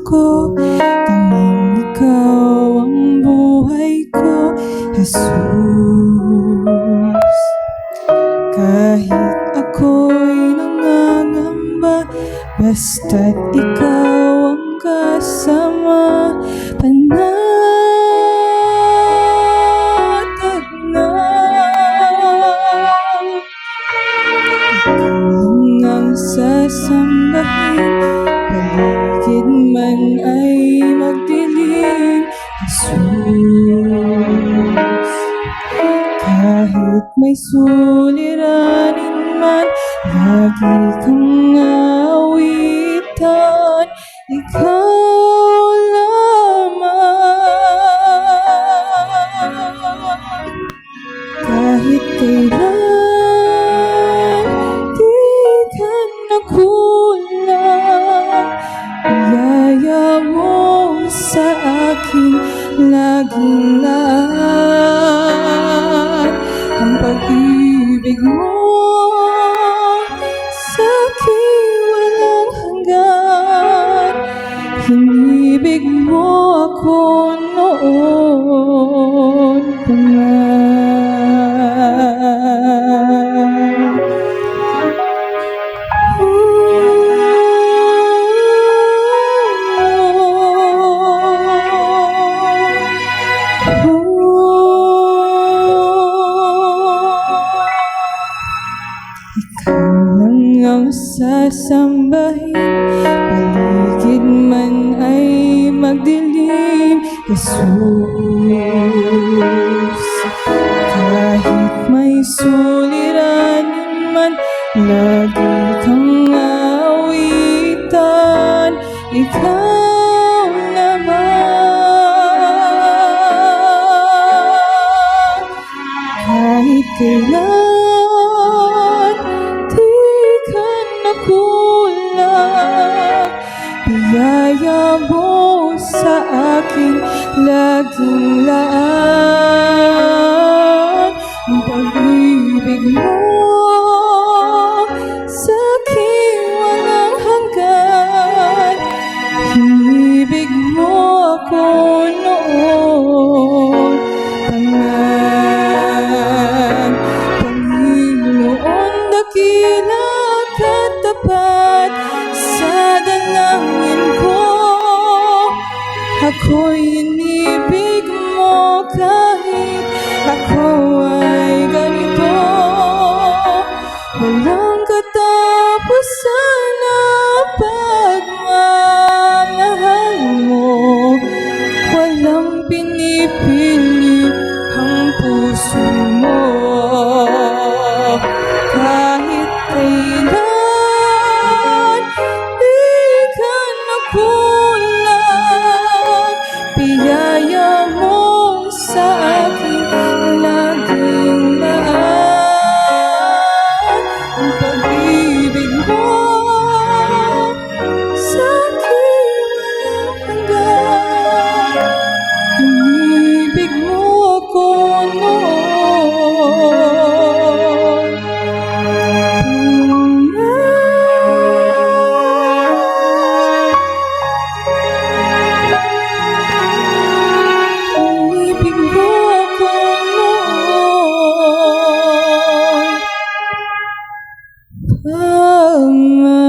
ko, tanging ikaw ang buhay ko, Jesus. Kahit ako'y nangangamba, basta't ikaw ang kasama, panatag na. Ikaw ang sasambahin, paligid man ay magdilim, Jesus. Kahit may suliranin man, lagi kang awitan, ikaw lamang. Kahit kailan di ka nakulang, biyaya mo sa akin laging lahat. Ang pag-ibig mo sa'kin walang hanggan, hinibig mo ako noon pa man. Ikaw lang ang sasambahin, paligid man ay magdilim, Jesus. Kahit may suliranin man, lagi kang awitan, ikaw naman. Kahit kailan di ka nakulang, biyaya mo sa akin laging laan. Ang pag-ibig mo sa'kin walang hanggan, hinibig mo ako noon pa man. Panginoon, dakila at tapat sa dalangin ko, ako'y inibig mo kahit ako ay ganito. Walang katapusan ang pagmamahal mo, walang pinipili ang puso mo. Kahit kailan di ka nakulang, biyaya mo sa akin laging laan. Ang pag-ibig mo sa'kin walang hanggan, hinibig mo ako noon. Hinibig mo ako noon pa man.